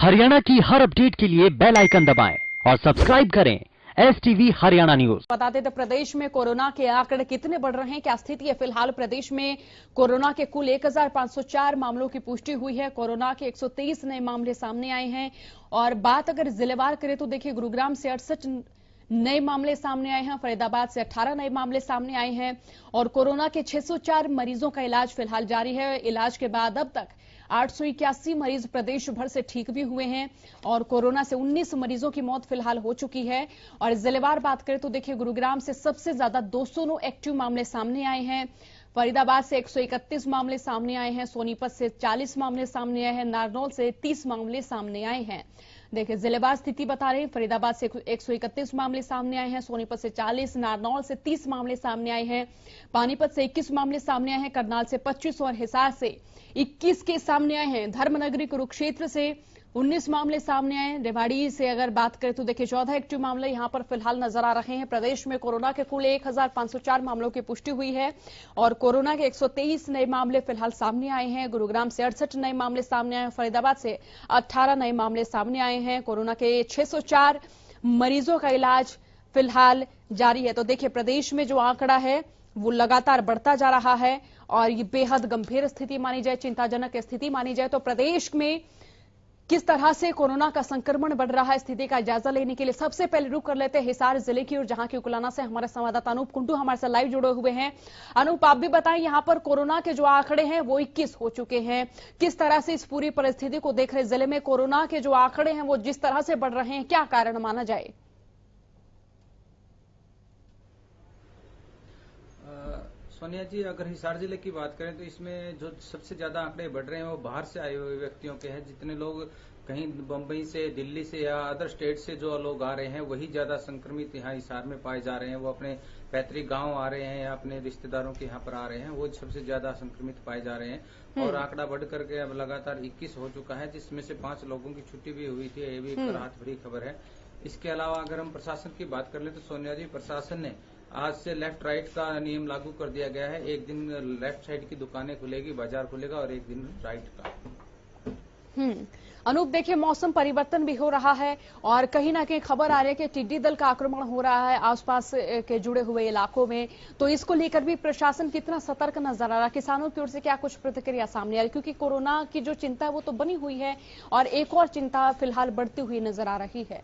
हरियाणा की हर अपडेट के लिए बेल आइकन दबाएं और सब्सक्राइब करें STV हरियाणा न्यूज। बताते थे प्रदेश में कोरोना के आंकड़े कितने बढ़ रहे हैं, क्या स्थिति है। फिलहाल प्रदेश में कोरोना के कुल 1504 मामलों की पुष्टि हुई है। कोरोना के 123 नए मामले सामने आए हैं। और बात अगर जिलेवार करें तो देखिए, गुरुग्राम से 68 नए मामले सामने आए हैं, फरीदाबाद से 18 नए मामले सामने आए हैं और कोरोना के 604 मरीजों का इलाज फिलहाल जारी है। इलाज के बाद अब तक 881 मरीज प्रदेश भर से ठीक भी हुए हैं और कोरोना से 19 मरीजों की मौत फिलहाल हो चुकी है। और जिलेवार बात करें तो देखिए, गुरुग्राम से सबसे ज्यादा 209 एक्टिव मामले सामने आए हैं। फरीदाबाद से 131 मामले सामने आए हैं, सोनीपत से 40 मामले सामने आए हैं, नारनौल से 30 मामले सामने आए हैं। देखिए, जिलेवार स्थिति बता रहे हैं, फरीदाबाद से 131 मामले सामने आए हैं, सोनीपत से 40, नारनौल से 30 मामले सामने आए हैं, पानीपत से 21 मामले सामने आए हैं, करनाल से 25 और हिसार से 21 के सामने आए हैं। धर्मनगरी कुरुक्षेत्र से 19 मामले सामने आए। रेवाड़ी से अगर बात करें तो देखिए, 14 एक्टिव मामले यहां पर फिलहाल नजर आ रहे हैं। प्रदेश में कोरोना के कुल 1504 मामलों की पुष्टि हुई है और कोरोना के 123 नए मामले फिलहाल सामने आए हैं। गुरुग्राम से 68 नए मामले सामने आए हैं, फरीदाबाद से 18 नए मामले सामने आए हैं। कोरोना के 604 मरीजों का इलाज फिलहाल जारी है। तो देखिए, प्रदेश में जो आंकड़ा है वो लगातार बढ़ता जा रहा है और ये बेहद गंभीर स्थिति मानी जाए, चिंताजनक स्थिति मानी जाए। तो प्रदेश में किस तरह से कोरोना का संक्रमण बढ़ रहा है, स्थिति का जायजा लेने के लिए सबसे पहले रुक कर लेते हैं हिसार जिले की और जहां की उकलाना से हमारे संवाददाता अनूप कुंडू हमारे साथ लाइव जुड़े हुए हैं। अनूप, आप भी बताएं, यहां पर कोरोना के जो आंकड़े हैं वो 21 हो चुके हैं। किस तरह से इस पूरी परिस्थिति को देख रहे हैं? जिले में कोरोना के जो आंकड़े हैं वो जिस तरह से बढ़ रहे हैं, क्या कारण माना जाए? सोनिया जी, अगर हिसार जिले की बात करें तो इसमें जो सबसे ज्यादा आंकड़े बढ़ रहे हैं वो बाहर से आए हुए व्यक्तियों के हैं। जितने लोग कहीं बम्बई से, दिल्ली से या अदर स्टेट से जो लोग आ रहे हैं वही ज्यादा संक्रमित यहाँ हिसार में पाए जा रहे हैं। वो अपने पैतृक गांव आ रहे हैं या अपने रिश्तेदारों के यहाँ पर आ रहे हैं, वो सबसे ज्यादा संक्रमित पाए जा रहे हैं। और आंकड़ा बढ़ करके अब लगातार 21 हो चुका है, जिसमें से 5 लोगों की छुट्टी भी हुई थी। ये भी एक राहत भरी खबर है। इसके अलावा अगर हम प्रशासन की बात कर ले तो सोनिया जी, प्रशासन ने आज से लेफ्ट राइट का नियम लागू कर दिया गया है। एक दिन लेफ्ट साइड की दुकानें खुलेगी, बाजार खुलेगा और एक दिन राइट का। अनूप, देखिए, मौसम परिवर्तन भी हो रहा है और कहीं ना कहीं खबर आ रही है कि टिड्डी दल का आक्रमण हो रहा है आसपास के जुड़े हुए इलाकों में। तो इसको लेकर भी प्रशासन कितना सतर्क नजर आ रहा है? किसानों की ओर से क्या कुछ प्रतिक्रिया सामने आ रही है? क्योंकि कोरोना की जो चिंता है वो तो बनी हुई है और एक और चिंता फिलहाल बढ़ती हुई नजर आ रही है।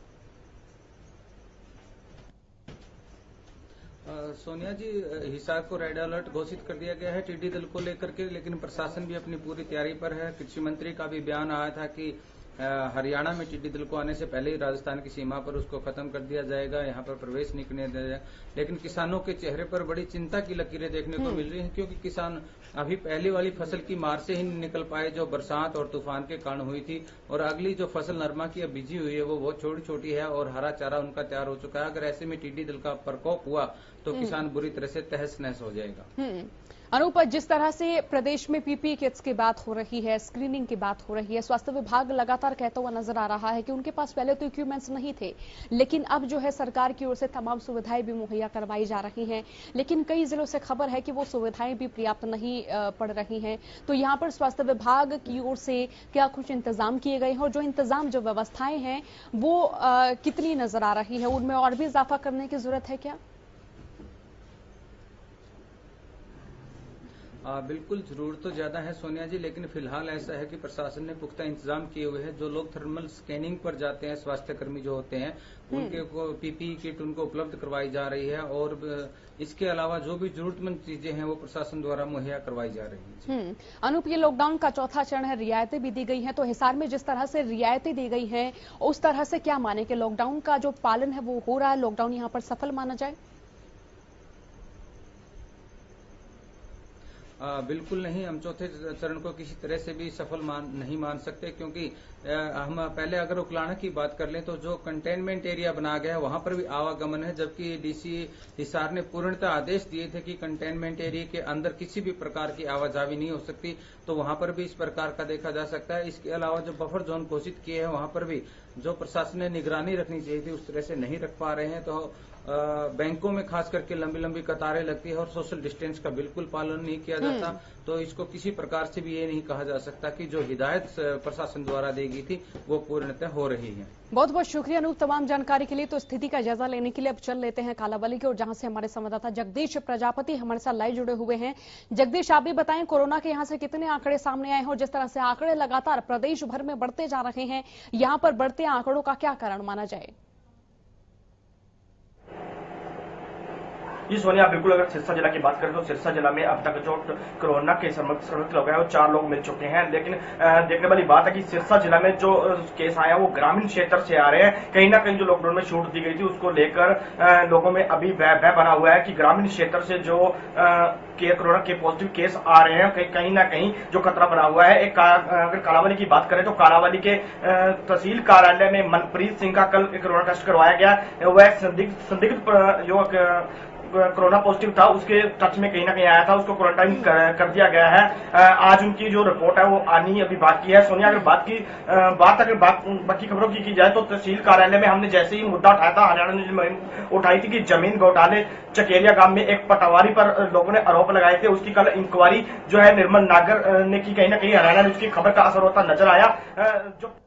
सोनिया जी, हिसार को रेड अलर्ट घोषित कर दिया गया है टिड्डी दल को लेकर के, लेकिन प्रशासन भी अपनी पूरी तैयारी पर है। कृषि मंत्री का भी बयान आया था कि हरियाणा में टिड्डी दल को आने से पहले ही राजस्थान की सीमा पर उसको खत्म कर दिया जाएगा, यहाँ पर प्रवेश नहीं करने दिया जाएगा। लेकिन किसानों के चेहरे पर बड़ी चिंता की लकीरें देखने को मिल रही हैं, क्योंकि किसान अभी पहली वाली फसल की मार से ही निकल पाए जो बरसात और तूफान के कारण हुई थी। और अगली जो फसल नरमा की अब बीजी हुई है वो बहुत छोटी छोटी है और हरा चारा उनका तैयार हो चुका है। अगर ऐसे में टिड्डी दल का प्रकोप हुआ तो किसान बुरी तरह से तहस नहस हो जाएगा। अनूप, जिस तरह से प्रदेश में पीपीई किट्स की बात हो रही है, स्क्रीनिंग की बात हो रही है, स्वास्थ्य विभाग लगातार कहता हुआ नजर आ रहा है कि उनके पास पहले तो इक्विपमेंट्स नहीं थे, लेकिन अब जो है सरकार की ओर से तमाम सुविधाएं भी मुहैया करवाई जा रही हैं। लेकिन कई जिलों से खबर है कि वो सुविधाएं भी पर्याप्त नहीं पड़ रही हैं। तो यहाँ पर स्वास्थ्य विभाग की ओर से क्या कुछ इंतजाम किए गए हैं और जो इंतजाम, जो व्यवस्थाएं हैं वो कितनी नजर आ रही है? उनमें और भी इजाफा करने की जरूरत है क्या? बिल्कुल, जरूरत तो ज्यादा है सोनिया जी, लेकिन फिलहाल ऐसा है कि प्रशासन ने पुख्ता इंतजाम किए हुए हैं। जो लोग थर्मल स्कैनिंग पर जाते हैं, स्वास्थ्य कर्मी जो होते हैं, उनके को पीपीई किट उनको उपलब्ध करवाई जा रही है और इसके अलावा जो भी जरूरतमंद चीजें हैं वो प्रशासन द्वारा मुहैया करवाई जा रही है। अनूप, ये लॉकडाउन का चौथा चरण है, रियायतें भी दी गई हैं। तो हिसार में जिस तरह से रियायतें दी गई हैं उस तरह से क्या माने कि लॉकडाउन का जो पालन है वो हो रहा है, लॉकडाउन यहाँ पर सफल माना जाए? बिल्कुल नहीं, हम चौथे चरण को किसी तरह से भी सफल नहीं मान सकते, क्योंकि हम पहले अगर उकलाना की बात कर लें तो जो कंटेनमेंट एरिया बना गया है वहां पर भी आवागमन है, जबकि डीसी हिसार ने पूर्णतः आदेश दिए थे कि कंटेनमेंट एरिया के अंदर किसी भी प्रकार की आवाजावी नहीं हो सकती। तो वहां पर भी इस प्रकार का देखा जा सकता है। इसके अलावा जो बफर जोन घोषित किए हैं वहां पर भी जो प्रशासन ने निगरानी रखनी चाहिए थी उस तरह से नहीं रख पा रहे हैं। तो बैंकों में खास करके लंबी लंबी कतारें लगती है और सोशल डिस्टेंस का बिल्कुल पालन नहीं किया जाता। तो इसको किसी प्रकार से भी ये नहीं कहा जा सकता कि जो हिदायत प्रशासन द्वारा दी गई थी वो पूर्णतः हो रही है। बहुत बहुत शुक्रिया अनूप तमाम जानकारी के लिए। तो स्थिति का जायजा लेने के लिए अब चल लेते हैं कालाबाली की ओर, जहां से हमारे संवाददाता जगदीश प्रजापति हमारे साथ लाइव जुड़े हुए हैं। जगदीश, आप भी बताएं कोरोना के यहां से कितने आंकड़े सामने आए हो, जिस तरह से आंकड़े लगातार प्रदेश भर में बढ़ते जा रहे हैं, यहां पर बढ़ते आंकड़ों का क्या कारण माना जाए? जी सोनिया, बिल्कुल अगर सिरसा जिला की बात करें तो सिरसा जिला में अब तक जो कोरोना के संक्रमित लोग हैं वो 4 लोग मिल चुके हैं। लेकिन देखने वाली बात है कि सिरसा जिला में जो केस आए हैं वो ग्रामीण क्षेत्र से आ रहे हैं। कहीं ना कहीं जो लॉकडाउन में छूट दी गई थी उसको लेकर लोगों में अभी भय बना हुआ है कि ग्रामीण क्षेत्र से जो कोरोना के पॉजिटिव केस आ रहे हैं कहीं ना कहीं जो खतरा बना हुआ है। अगर कालावाली की बात करें तो कालावाली के तहसील कार्यालय में मनप्रीत सिंह का कल कोरोना टेस्ट करवाया गया। वह संदिग्ध जो कोरोना पॉजिटिव था उसके टच में कहीं ना कहीं आया था, उसको क्वारंटाइन कर दिया गया है। आज उनकी जो रिपोर्ट है वो आनी अभी बाकी है। सोनिया, अगर बाकी खबरों की जाए तो तहसील कार्यालय में हमने जैसे ही मुद्दा उठाया था, हरियाणा ने उठाई थी कि जमीन घोटाले चकेरिया गांव में एक पटवारी पर लोगों ने आरोप लगाए थे, उसकी कल इंक्वायरी जो है निर्मल नागर ने की। कहीं ना कहीं हरियाणा में उसकी खबर का असर होता नजर आया। जो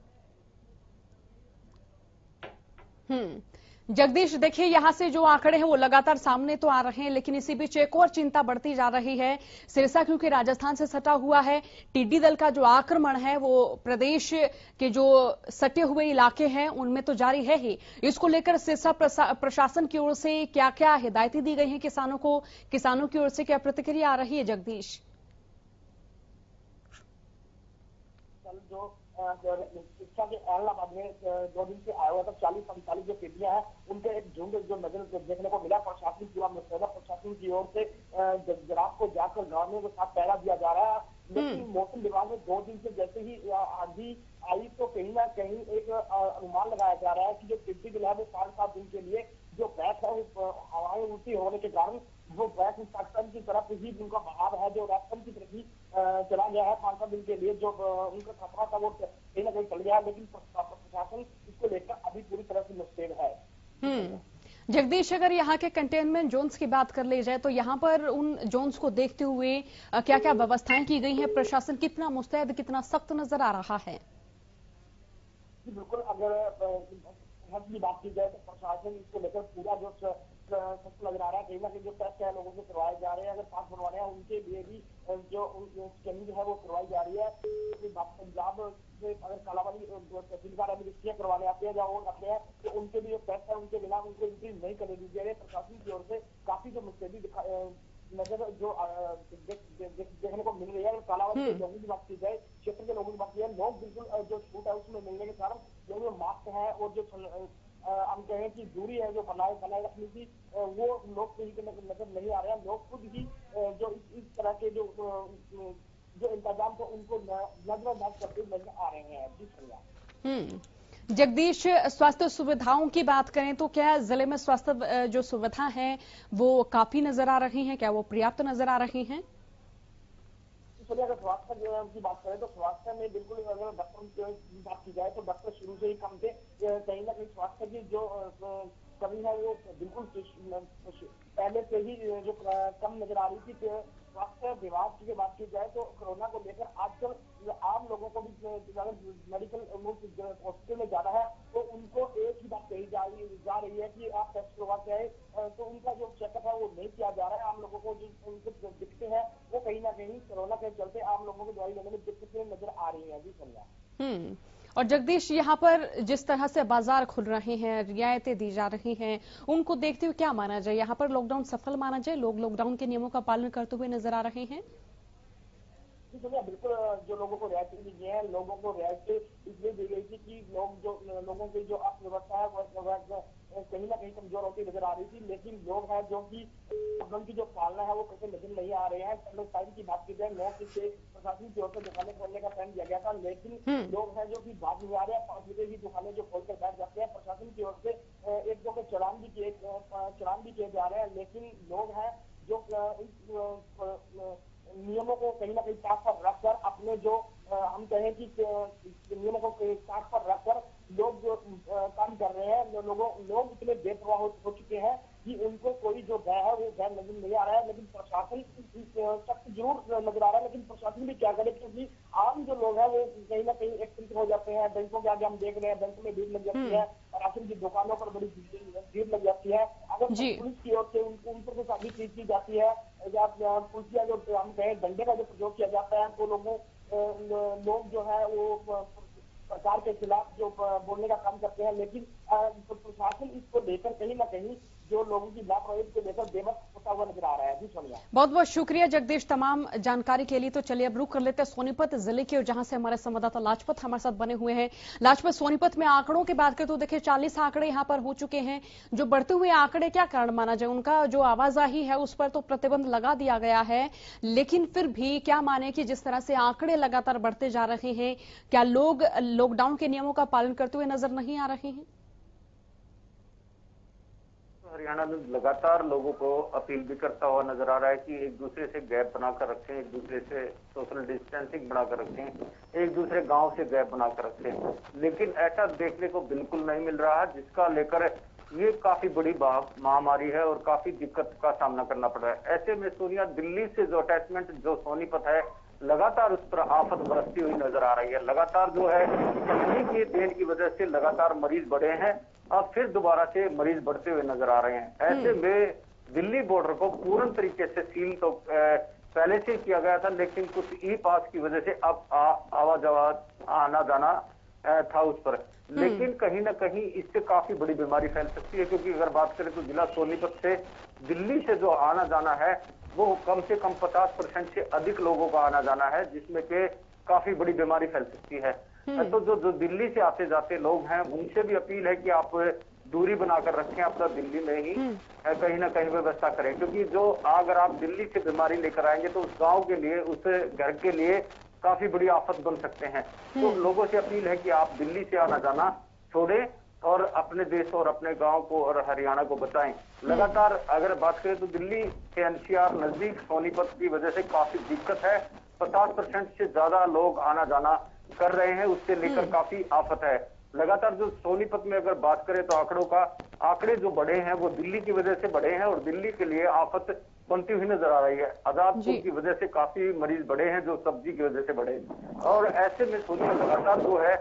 जगदीश, देखिए यहां से जो आंकड़े हैं वो लगातार सामने तो आ रहे हैं, लेकिन इसी बीच एक और चिंता बढ़ती जा रही है। सिरसा क्योंकि राजस्थान से सटा हुआ है, टिड्डी दल का जो आक्रमण है वो प्रदेश के जो सटे हुए इलाके हैं उनमें तो जारी है ही। इसको लेकर सिरसा प्रशासन की ओर से क्या क्या हिदायतें दी गई हैं किसानों को, किसानों की ओर से क्या प्रतिक्रिया आ रही है? जगदीश, जो शिक्षा के इलाहाबाद में 2 दिन से आया हुआ था 40-45 जो टिड्डियां हैं उनके एक झुंड जो नजर देखने को मिला। प्रशासन की प्रशासन की ओर से जराब को जाकर गाँव में साथ पहरा दिया जा रहा है। लेकिन मौसम विभाग में 2 दिन से जैसे ही आंधी आई तो कहीं ना कहीं एक अनुमान लगाया जा रहा है कि जो टिड्डी दल है वो 5-7 दिन के लिए जो बैक है हवाएं उल्टी होने के कारण वो बैक पाकिस्तान की तरफ ही उनका बहाव है जो राजस्थान की तरफ ही चला गया है। 5-7 दिन के लिए जो उनका खतरा था वो कहीं ना कहीं चल गया है, लेकिन प्रशासन इसको लेकर अभी पूरी तरह से मुस्तैद है। जगदीश, अगर यहाँ के कंटेनमेंट जोन्स की बात कर ली जाए तो यहाँ पर उन जोन्स को देखते हुए क्या क्या व्यवस्थाएं की गई हैं? प्रशासन कितना मुस्तैद, कितना सख्त नजर आ रहा है? बिल्कुल, अगर की बात की जाए तो प्रशासन इसको लेकर पूरा जो सख्त लग रहा है। कहीं ना कहीं जो टेस्ट है लोगों से करवाए जा रहे हैं, अगर पास बनवाने हैं उनके लिए भी जो स्कैनिंग है वो करवाई जा रही है। पंजाब से अगर कालावाली तहसील कार्यालय करवाने आते हैं या वो आते हैं तो उनके भी जो टेस्ट है उनके बिना उनको एंट्री नहीं करने दी जा रही है। प्रशासन की ओर से काफी जो मुस्तैदी नजर जो देखने को मिल रही है। कालावाली के लोगों की बात की जाए, क्षेत्र के लोगों की बात की जाए, लोग बिल्कुल जो छूट है उसमें मिलने के कारण जो मास्क है और जो हम कहें कि दूरी है जो बनाए रखने की वो लोग कहीं नजर नहीं आ रहे हैं। लोग खुद ही जो इस तरह के जो इंतजाम थे उनको नजरअंदाज करते नजर आ रहे हैं। जी भैया। जगदीश, स्वास्थ्य सुविधाओं की बात करें तो क्या जिले में स्वास्थ्य जो सुविधा है वो काफी नजर आ रही हैं, क्या वो पर्याप्त नजर आ रही हैं? अगर स्वास्थ्य की बात करें तो स्वास्थ्य में बिल्कुल अगर डॉक्टर की बात की जाए तो डॉक्टर शुरू से ही कम थे। कहीं ना कहीं स्वास्थ्य की जो कमी है वो बिल्कुल पहले से ही जो कम नजर आ रही थी। स्वास्थ्य विभाग की बात की जाए तो कोरोना को लेकर आजकल आम लोगों को भी मेडिकल हॉस्पिटल में जाना है तो उनको एक ही बात कही जा रही है कि आप टेस्ट करवा के आए, तो उनका जो चेकअप है वो नहीं किया जा रहा है। आम लोगों को जो उनको दिखते हैं वो कहीं ना कहीं कोरोना के चलते आम लोगों को दवाई लेने में दिक्कतें नजर आ रही है। जी संज्ञा। और जगदीश, यहाँ पर जिस तरह से बाजार खुल रहे हैं, रियायतें दी जा रही हैं, उनको देखते हुए क्या माना जाए? यहाँ पर लॉकडाउन सफल माना जाए? लोग लॉकडाउन के नियमों का पालन करते हुए नजर आ रहे हैं? बिल्कुल, जो लोगों को रियायतें दी गई है, लोगों को रियायतें इसलिए दी गई थी कि लोगों की जो अर्थव्यवस्था है वह कहीं ना कहीं कमजोर होती नजर आ रही थी। लेकिन लोग हैं जो कि लॉकडाउन की जो पालना है वो कैसे नजर नहीं आ रहे हैं। टाइम की बात की जाए 9 से प्रशासन की ओर से दुकानें खोलने का प्लान दिया गया था, लेकिन लोग हैं जो कि बाद में आ रहे हैं। 5 बजे की दुकानें जो खोलकर बैठ जाते हैं। प्रशासन की ओर से 1-2 के चलान भी किए जा रहे हैं, लेकिन लोग हैं जो नियमों को कहीं ना कहीं साथ पर रखकर अपने जो हम कहें कि नियमों को साथ पर रखकर लोग जो काम कर रहे हैं। लोग इतने बेपरवाह हो चुके हैं कि उनको कोई जो भय है वो भय नजर नहीं आ रहा है। लेकिन प्रशासन सख्त जरूर नजर आ रहा है, लेकिन प्रशासन भी क्या करे, क्योंकि आम जो लोग हैं वो कहीं ना कहीं एकत्रित हो जाते हैं। बैंकों के आगे हम देख रहे हैं, बैंक में भीड़ लग जाती है, राशन की दुकानों पर बड़ी भीड़ लग जाती है। अगर पुलिस की ओर से उन पर कुछ अभी चीज की जाती है, पुलिस का जो हम कहें डंडे का जो प्रयोग किया जाता है, तो लोग जो है वो सरकार के खिलाफ जो बोलने का काम करते हैं। लेकिन प्रशासन इसको लेकर कहीं ना कहीं जो लोगों की लापरवाही को लेकर बेबस होता हुआ नजर आ रहा है। जी सोनिया, बहुत बहुत शुक्रिया जगदीश तमाम जानकारी के लिए। तो चलिए अब रुक कर लेते हैं सोनीपत जिले के, जहां से हमारे संवाददाता लाजपत हमारे साथ बने हुए हैं। लाजपत, सोनीपत में आंकड़ों की बात करें तो देखिए 40 आंकड़े यहां पर हो चुके हैं। जो बढ़ते हुए आंकड़े क्या कारण माना जाए? उनका जो आवाजाही है उस पर तो प्रतिबंध लगा दिया गया है, लेकिन फिर भी क्या माने कि जिस तरह से आंकड़े लगातार बढ़ते जा रहे हैं, क्या लोग लॉकडाउन के नियमों का पालन करते हुए नजर नहीं आ रहे हैं? हरियाणा में लगातार लोगों को अपील भी करता हुआ नजर आ रहा है कि एक दूसरे से गैप बनाकर रखें, एक दूसरे से सोशल डिस्टेंसिंग बनाकर रखें, एक दूसरे गांव से गैप बनाकर रखें, लेकिन ऐसा देखने को बिल्कुल नहीं मिल रहा, जिसका लेकर ये काफी बड़ी महामारी है और काफी दिक्कत का सामना करना पड़ रहा है। ऐसे में सोनिया, दिल्ली से जो अटैचमेंट जो सोनीपत है, लगातार उस पर आफत बरसती हुई नजर आ रही है। लगातार जो है तकनीक की देन की वजह से लगातार मरीज बढ़े हैं और फिर दोबारा से मरीज बढ़ते हुए नजर आ रहे हैं। ऐसे में दिल्ली बॉर्डर को पूर्ण तरीके से सील तो पहले से किया गया था, लेकिन कुछ ई पास की वजह से अब आवाजाही आना जाना था उस पर, लेकिन कहीं ना कहीं इससे काफी बड़ी बीमारी फैल सकती है। क्योंकि अगर बात करें तो जिला सोनीपत से दिल्ली से जो आना जाना है वो कम से कम 50% से अधिक लोगों का आना जाना है, जिसमें के काफी बड़ी बीमारी फैल सकती है। तो जो दिल्ली से आते जाते लोग हैं उनसे भी अपील है कि आप दूरी बनाकर रखें, अपना दिल्ली में ही कहीं ना कहीं व्यवस्था करें, क्योंकि जो अगर आप दिल्ली से बीमारी लेकर आएंगे तो उस गांव के लिए, उस घर के लिए काफी बड़ी आफत बन सकते हैं। तो लोगों से अपील है कि आप दिल्ली से आना जाना छोड़ें और अपने देश और अपने गांव को और हरियाणा को बचाएं। लगातार अगर बात करें तो दिल्ली के एनसीआर नजदीक सोनीपत की वजह से काफी दिक्कत है। 50% से ज्यादा लोग आना जाना कर रहे हैं, उससे लेकर काफी आफत है। लगातार जो सोनीपत में अगर बात करें तो आंकड़े जो बढ़े हैं वो दिल्ली की वजह से बढ़े हैं और दिल्ली के लिए आफत बनती हुई नजर आ रही है। आजादपुर की वजह से काफी मरीज बढ़े हैं, जो सब्जी की वजह से बढ़े, और ऐसे में सोनिया लगातार जो है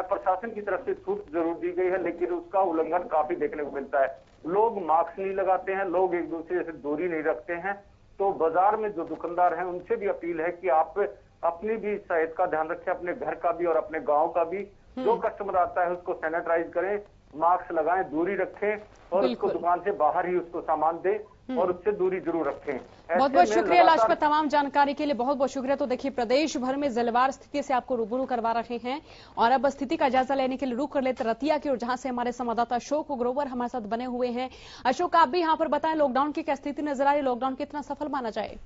प्रशासन की तरफ से छूट जरूर दी गई है, लेकिन उसका उल्लंघन काफी देखने को मिलता है। लोग मास्क नहीं लगाते हैं, लोग एक दूसरे से दूरी नहीं रखते हैं। तो बाजार में जो दुकानदार हैं उनसे भी अपील है कि आप अपनी भी सेहत का ध्यान रखें, अपने घर का भी और अपने गाँव का भी। जो कस्टमर आता है उसको सैनिटाइज करें, मास्क लगाएं, दूरी रखें और उसको दुकान से बाहर ही उसको सामान दें और उससे दूरी जरूर रखें। बहुत बहुत शुक्रिया लाजपत तमाम जानकारी के लिए, बहुत बहुत शुक्रिया। तो देखिए प्रदेश भर में जिलेवार स्थिति से आपको रूबरू करवा रहे हैं और अब स्थिति का जायजा लेने के लिए रुक कर लेते रतिया की ओर, जहां से हमारे संवाददाता अशोक ग्रोवर हमारे साथ बने हुए हैं। अशोक, आप भी यहाँ पर बताएं लॉकडाउन की क्या स्थिति नजर आ रही है, लॉकडाउन कितना सफल माना जाए?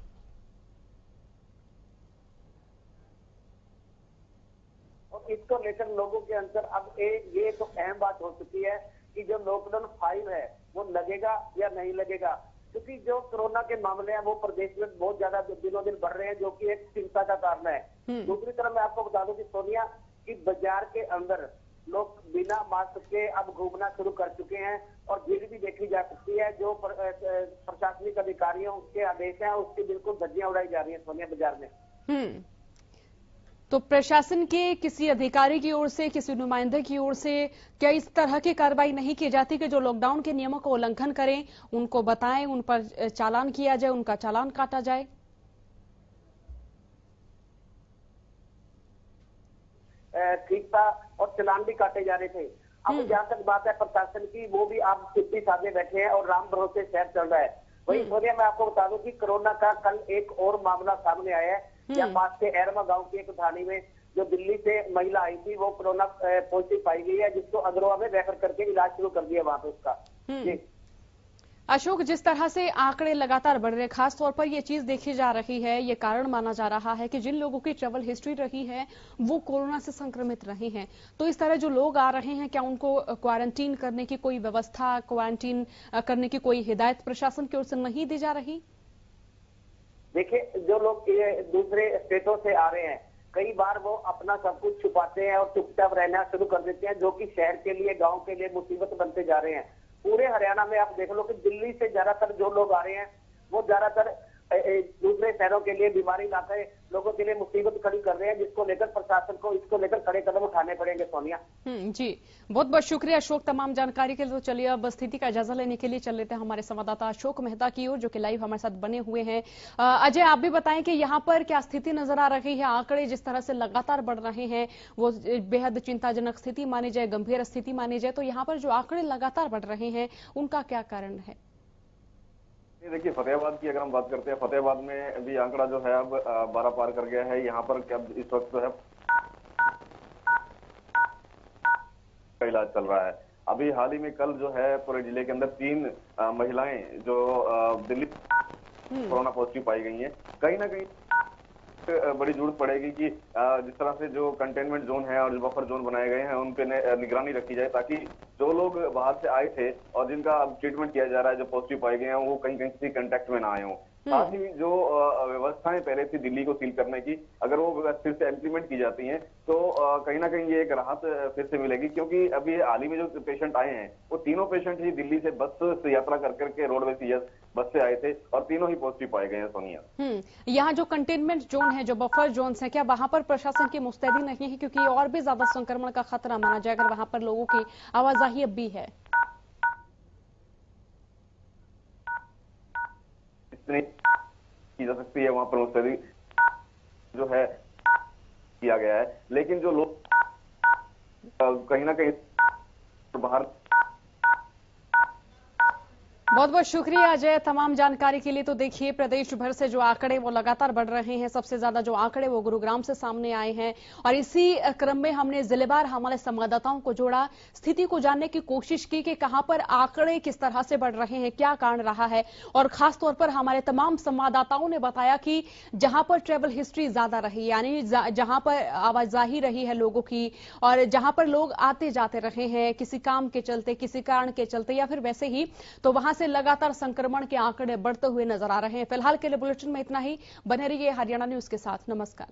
इसको लेकर लोगों के अंदर अब ये तो अहम बात हो चुकी है कि जो लॉकडाउन 5 है वो लगेगा या नहीं लगेगा, क्योंकि जो कोरोना के मामले हैं वो प्रदेश में बहुत ज्यादा दिनों दिन बढ़ रहे हैं, जो कि एक चिंता का कारण है। दूसरी तरफ मैं आपको बता दूं कि सोनिया की बाजार के अंदर लोग बिना मास्क के अब घूमना शुरू कर चुके हैं और भीड़ भी देखी जा सकती है। जो प्रशासनिक अधिकारियों के आदेश हैं उसकी बिल्कुल धज्जियां उड़ाई जा रही है सोनिया बाजार में। तो प्रशासन के किसी अधिकारी की ओर से, किसी नुमाइंदे की ओर से क्या इस तरह की कार्रवाई नहीं की जाती कि जो लॉकडाउन के नियमों का उल्लंघन करें उनको बताएं, उन पर चालान किया जाए, उनका चालान काटा जाए? ठीक था और चालान भी काटे जा रहे थे। अब जहां तक बात है प्रशासन की, वो भी आप छुट्टी साधे बैठे हैं और राम भरोसे शहर चल रहा है। वही सोनिया मैं आपको बता दूं कि कोरोना का कल एक और मामला सामने आया है। या पास के एरमा गांव की एक थानी में जो दिल्ली से महिला आई थी वो कोरोना पॉजिटिव पाई गई है, जिसको अग्रवा में रेफर करके इलाज शुरू कर दिया वहां पे उसका। जी अशोक, जिस तरह से आंकड़े लगातार बढ़ रहे हैं, खास तौर पर ये चीज देखी जा रही है, ये कारण माना जा रहा है कि जिन लोगों की ट्रैवल हिस्ट्री रही है वो कोरोना से संक्रमित रहे हैं, तो इस तरह जो लोग आ रहे हैं क्या उनको क्वारंटीन करने की कोई व्यवस्था, क्वारंटीन करने की कोई हिदायत प्रशासन की ओर से नहीं दी जा रही? देखिए, जो लोग दूसरे स्टेटों से आ रहे हैं कई बार वो अपना सब कुछ छुपाते हैं और चुपचाप रहना शुरू कर देते हैं, जो कि शहर के लिए, गांव के लिए मुसीबत बनते जा रहे हैं। पूरे हरियाणा में आप देख लो कि दिल्ली से ज्यादातर जो लोग आ रहे हैं वो ज्यादातर दूसरे शहरों के लिए बीमारी लाकर लोगों के लिए मुसीबत खड़ी कर रहे हैं, जिसको लेकर प्रशासन को इसको लेकर कड़े कदम उठाने पड़ेंगे। सोनिया जी, बहुत बहुत शुक्रिया अशोक तमाम जानकारी के लिए। तो चलिए अब स्थिति का जायजा लेने के लिए चल लेते हैं हमारे संवाददाता अशोक मेहता की ओर, जो कि लाइव हमारे साथ बने हुए हैं। अजय, आप भी बताएं कि यहाँ पर क्या स्थिति नजर आ रही है? आंकड़े जिस तरह से लगातार बढ़ रहे हैं वो बेहद चिंताजनक स्थिति मानी जाए, गंभीर स्थिति मानी जाए, तो यहाँ पर जो आंकड़े लगातार बढ़ रहे हैं उनका क्या कारण है? देखिए, फतेहाबाद की अगर हम बात करते हैं, फतेहाबाद में भी आंकड़ा जो है अब 12 पार कर गया है। यहाँ पर क्या इस वक्त जो है का इलाज चल रहा है। अभी हाल ही में कल जो है पूरे जिले के अंदर 3 महिलाएं जो दिल्ली कोरोना पॉजिटिव पाई गई हैं। कहीं ना कहीं बड़ी जरूरत पड़ेगी कि जिस तरह से जो कंटेनमेंट जोन है और जो बफर जोन बनाए गए हैं उन पे निगरानी रखी जाए, ताकि जो लोग बाहर से आए थे और जिनका अब ट्रीटमेंट किया जा रहा है, जो पॉजिटिव पाए गए हैं, वो कहीं कहीं किसी कंटेक्ट में ना आए हों। साथ ही जो व्यवस्थाएं पहले थी दिल्ली को सील करने की, अगर वो फिर से इम्प्लीमेंट की जाती हैं तो कहीं ना कहीं ये एक राहत फिर से मिलेगी, क्योंकि अभी हाल ही में जो पेशेंट आए हैं वो तीनों पेशेंट ही दिल्ली से बस से यात्रा कर करके रोडवेज बस से आए थे और तीनों ही पॉजिटिव पाए गए हैं। सोनिया, यहाँ जो कंटेनमेंट जोन है, जो बफर जोन है, क्या वहां पर प्रशासन की मुस्तैदी नहीं है? क्योंकि और भी ज्यादा संक्रमण का खतरा माना जाए अगर वहां पर लोगों की आवाजाही अब भी है। इतनी की जा सकती है वहां पर मुस्तैदी जो है किया गया है, लेकिन जो लोग कहीं ना कहीं बाहर। बहुत बहुत शुक्रिया अजय तमाम जानकारी के लिए। तो देखिए, प्रदेश भर से जो आंकड़े वो लगातार बढ़ रहे हैं। सबसे ज्यादा जो आंकड़े वो गुरुग्राम से सामने आए हैं और इसी क्रम में हमने जिलेवार हमारे संवाददाताओं को जोड़ा, स्थिति को जानने की कोशिश की कि कहां पर आंकड़े किस तरह से बढ़ रहे हैं, क्या कारण रहा है। और खासतौर पर हमारे तमाम संवाददाताओं ने बताया कि जहां पर ट्रेवल हिस्ट्री ज्यादा रही, यानी जहां पर आवाजाही रही है लोगों की और जहां पर लोग आते जाते रहे हैं किसी काम के चलते, किसी कारण के चलते या फिर वैसे ही, तो वहां से लगातार संक्रमण के आंकड़े बढ़ते हुए नजर आ रहे हैं। फिलहाल के लिए बुलेटिन में इतना ही। बने रहिए हरियाणा न्यूज के साथ। नमस्कार।